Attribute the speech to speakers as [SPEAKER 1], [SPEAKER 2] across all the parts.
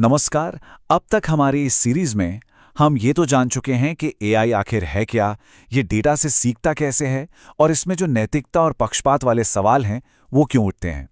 [SPEAKER 1] नमस्कार। अब तक हमारी इस सीरीज में हम ये तो जान चुके हैं कि एआई आखिर है क्या, ये डेटा से सीखता कैसे है और इसमें जो नैतिकता और पक्षपात वाले सवाल हैं वो क्यों उठते हैं।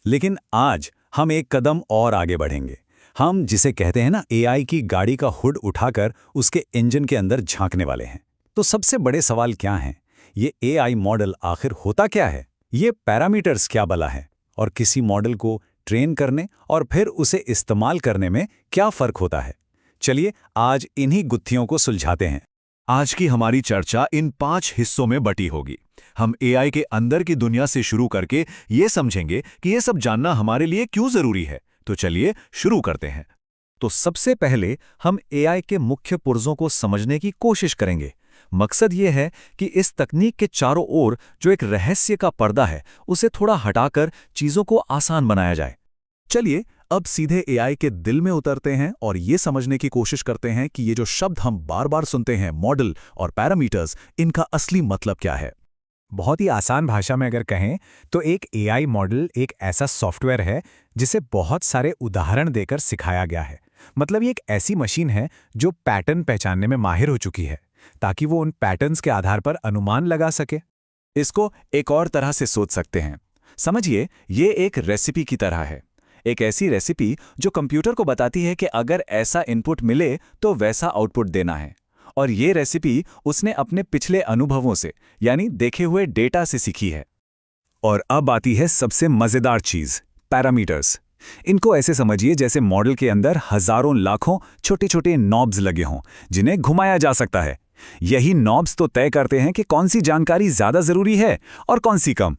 [SPEAKER 2] लेकिन आज हम एक कदम और आगे बढ़ेंगे। हम जिसे कहते हैं ना, एआई की गाड़ी का हुड उठाकर उसके इंजन के अंदर झांकने वाले हैं। तो सबसे बड़े सवाल क्या हैं? ये एआई मॉडल आखिर होता क्या है? ये पैरामीटर्स क्या भला है? और किसी मॉडल को ट्रेन करने और फिर उसे इस्तेमाल करने में क्या फर्क होता है? चलिए आज इन्हीं गुत्थियों को सुलझाते हैं।
[SPEAKER 1] आज की हमारी चर्चा इन 5 हिस्सों में बटी होगी। हम एआई के अंदर की दुनिया से शुरू करके ये समझेंगे कि ये सब जानना हमारे लिए क्यों जरूरी है। तो चलिए शुरू करते हैं।
[SPEAKER 2] तो सबसे पहले हम एआई के मुख्य पुर्जों को समझने की कोशिश करेंगे। मकसद ये है कि इस तकनीक के चारों ओर जो एक रहस्य का पर्दा है, उसे थोड़ा हटाकर चीजों को आसान बनाया जाए।
[SPEAKER 1] चलिए अब सीधे एआई के दिल में उतरते हैं और ये समझने की कोशिश करते हैं कि ये जो शब्द हम बार बार सुनते हैं, मॉडल और पैरामीटर्स, इनका असली मतलब क्या है।
[SPEAKER 3] बहुत ही आसान भाषा में अगर कहें तो एक एआई मॉडल एक ऐसा सॉफ्टवेयर है जिसे बहुत सारे उदाहरण देकर सिखाया गया है। मतलब ये एक ऐसी मशीन है जो पैटर्न पहचानने में माहिर हो चुकी है, ताकि वो उन पैटर्न्स के आधार पर अनुमान लगा सके।
[SPEAKER 1] इसको एक और तरह से सोच सकते हैं। समझिए, ये एक रेसिपी की तरह है। एक ऐसी रेसिपी जो कंप्यूटर को बताती है कि अगर ऐसा इनपुट मिले तो वैसा आउटपुट देना है। और ये रेसिपी उसने अपने पिछले अनुभवों से, यानी देखे हुए डेटा से सीखी है।
[SPEAKER 2] और अब आती है सबसे मजेदार चीज, पैरामीटर्स। इनको ऐसे समझिए जैसे मॉडल के अंदर हजारों लाखों छोटे छोटे नॉब्स लगे हों, जिन्हें घुमाया जा सकता है। यही नॉब्स तो तय करते हैं कि कौन सी जानकारी ज्यादा जरूरी है और कौन सी कम।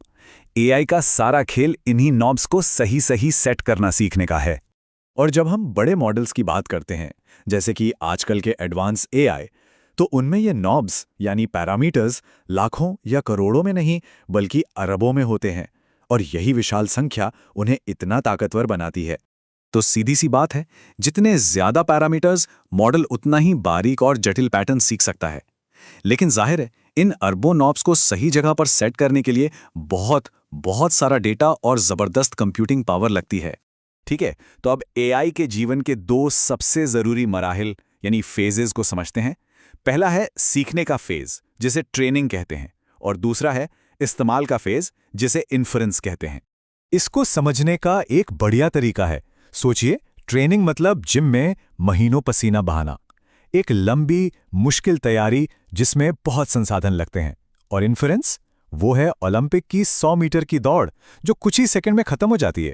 [SPEAKER 2] एआई का सारा खेल इन्हीं नॉब्स को सही सही सेट करना सीखने का है।
[SPEAKER 1] और जब हम बड़े मॉडल्स की बात करते हैं, जैसे कि आजकल के एडवांस एआई, तो उनमें ये नॉब्स यानी पैरामीटर्स लाखों या करोड़ों में नहीं बल्कि अरबों में होते हैं। और यही विशाल संख्या उन्हें इतना ताकतवर बनाती है।
[SPEAKER 2] तो सीधी सी बात है, जितने ज्यादा पैरामीटर्स, मॉडल उतना ही बारीक और जटिल पैटर्न सीख सकता है। लेकिन जाहिर है, इन अरबों नॉब्स को सही जगह पर सेट करने के लिए बहुत बहुत सारा डेटा और जबरदस्त कंप्यूटिंग पावर लगती है। ठीक है, तो अब एआई के जीवन के 2 सबसे जरूरी मराहिल यानी फेजेस को समझते हैं। पहला है सीखने का फेज, जिसे ट्रेनिंग कहते हैं, और दूसरा है इस्तेमाल का फेज, जिसे इन्फरेंस कहते हैं।
[SPEAKER 3] इसको समझने का एक बढ़िया तरीका है। सोचिए, ट्रेनिंग मतलब जिम में महीनों पसीना बहाना, एक लंबी मुश्किल तैयारी जिसमें बहुत संसाधन लगते हैं। और इन्फरेंस, वो है ओलंपिक की 100 मीटर की दौड़ जो कुछ ही सेकंड में खत्म हो जाती है।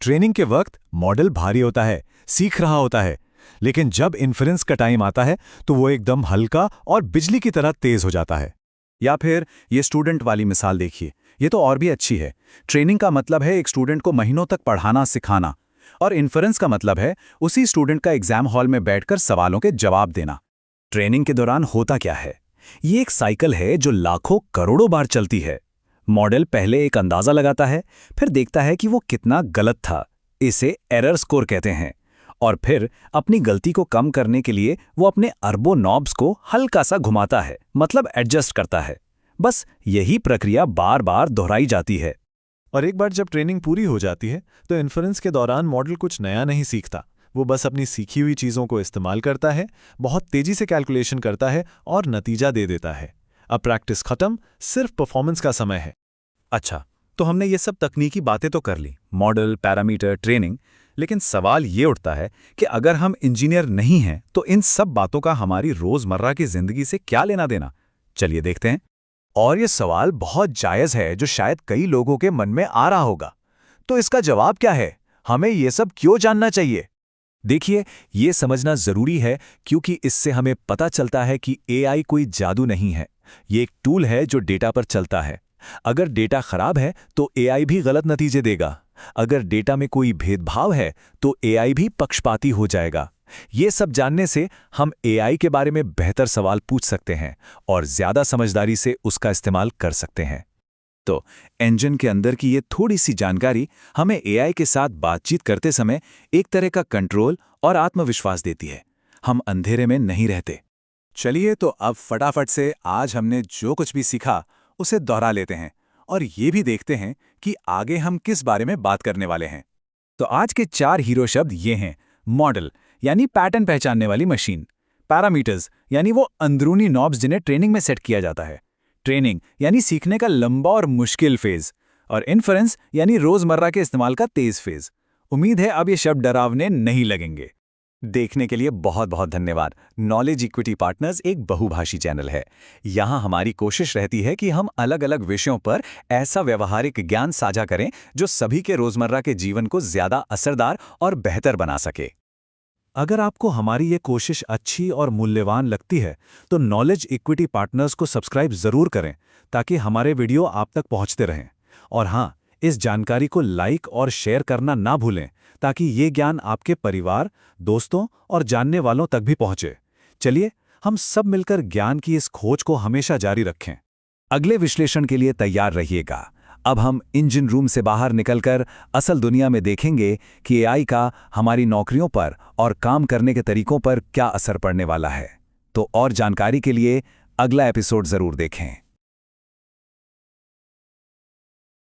[SPEAKER 3] ट्रेनिंग के वक्त मॉडल भारी होता है, सीख रहा होता है, लेकिन जब इन्फरेंस का टाइम आता है तो वो एकदम हल्का और बिजली की तरह तेज हो जाता है।
[SPEAKER 2] या फिर ये स्टूडेंट वाली मिसाल देखिए, ये तो और भी अच्छी है। ट्रेनिंग का मतलब है एक स्टूडेंट को महीनों तक पढ़ाना सिखाना, और इन्फरेंस का मतलब है उसी स्टूडेंट का एग्जाम हॉल में बैठकर सवालों के जवाब देना। ट्रेनिंग के दौरान होता क्या है? ये एक साइकिल है जो लाखों करोड़ों बार चलती है। मॉडल पहले एक अंदाजा लगाता है, फिर देखता है कि वो कितना गलत था, इसे एरर स्कोर कहते हैं, और फिर अपनी गलती को कम करने के लिए वो अपने अरबों नॉब्स को हल्का सा घुमाता है, मतलब एडजस्ट करता है। बस यही प्रक्रिया बार बार दोहराई जाती है।
[SPEAKER 4] और एक बार जब ट्रेनिंग पूरी हो जाती है तो इन्फरेंस के दौरान मॉडल कुछ नया नहीं सीखता। वो बस अपनी सीखी हुई चीज़ों को इस्तेमाल करता है, बहुत तेज़ी से कैलकुलेशन करता है और नतीजा दे देता है। अब प्रैक्टिस खत्म, सिर्फ परफॉर्मेंस का समय है।
[SPEAKER 2] अच्छा, तो हमने ये सब तकनीकी बातें तो कर ली, मॉडल, पैरामीटर, ट्रेनिंग। लेकिन सवाल ये उठता है कि अगर हम इंजीनियर नहीं हैं तो इन सब बातों का हमारी रोजमर्रा की जिंदगी से क्या लेना देना? चलिए देखते हैं।
[SPEAKER 3] और ये सवाल बहुत जायज़ है जो शायद कई लोगों के मन में आ रहा होगा। तो इसका जवाब क्या है? हमें ये सब क्यों जानना चाहिए? देखिए, ये समझना जरूरी है क्योंकि इससे हमें पता चलता है कि एआई कोई जादू नहीं है। ये एक टूल है जो डेटा पर चलता है। अगर डेटा खराब है तो एआई भी गलत नतीजे देगा। अगर डेटा में कोई भेदभाव है तो एआई भी पक्षपाती हो जाएगा। ये सब जानने से हम एआई के बारे में बेहतर सवाल पूछ सकते हैं और ज्यादा समझदारी से उसका इस्तेमाल कर सकते हैं।
[SPEAKER 2] तो इंजन के अंदर की ये थोड़ी सी जानकारी हमें एआई के साथ बातचीत करते समय एक तरह का कंट्रोल और आत्मविश्वास देती है। हम अंधेरे में नहीं रहते।
[SPEAKER 1] चलिए तो अब फटाफट से आज हमने जो कुछ भी सीखा उसे दोहरा लेते हैं और ये भी देखते हैं कि आगे हम किस बारे में बात करने वाले हैं।
[SPEAKER 3] तो आज के 4 हीरो शब्द ये हैं:
[SPEAKER 2] मॉडल यानी पैटर्न पहचानने वाली मशीन, पैरामीटर्स यानी वो अंदरूनी नॉब्स जिन्हें ट्रेनिंग में सेट किया जाता है, ट्रेनिंग यानी सीखने का लंबा और मुश्किल फेज, और इन्फरेंस यानी रोजमर्रा के इस्तेमाल का तेज फेज। उम्मीद है अब ये शब्द डरावने नहीं लगेंगे।
[SPEAKER 3] देखने के लिए बहुत बहुत धन्यवाद। नॉलेज इक्विटी पार्टनर्स एक बहुभाषी चैनल है। यहाँ हमारी कोशिश रहती है कि हम अलग अलग विषयों पर ऐसा व्यवहारिक ज्ञान साझा करें जो सभी के रोजमर्रा के जीवन को ज्यादा असरदार और बेहतर बना सके।
[SPEAKER 2] अगर आपको हमारी ये कोशिश अच्छी और मूल्यवान लगती है तो नॉलेज इक्विटी पार्टनर्स को सब्सक्राइब जरूर करें ताकि हमारे वीडियो आप तक पहुंचते रहें। और हाँ, इस जानकारी को लाइक और शेयर करना ना भूलें ताकि ये ज्ञान आपके परिवार, दोस्तों और जानने वालों तक भी पहुंचे। चलिए हम सब मिलकर ज्ञान की इस खोज को हमेशा जारी रखें।
[SPEAKER 1] अगले विश्लेषण के लिए तैयार रहिएगा। अब हम इंजन रूम से बाहर निकलकर असल दुनिया में देखेंगे कि एआई का हमारी नौकरियों पर और काम करने के तरीकों पर क्या असर पड़ने वाला है। तो और जानकारी के लिए अगला एपिसोड जरूर देखें।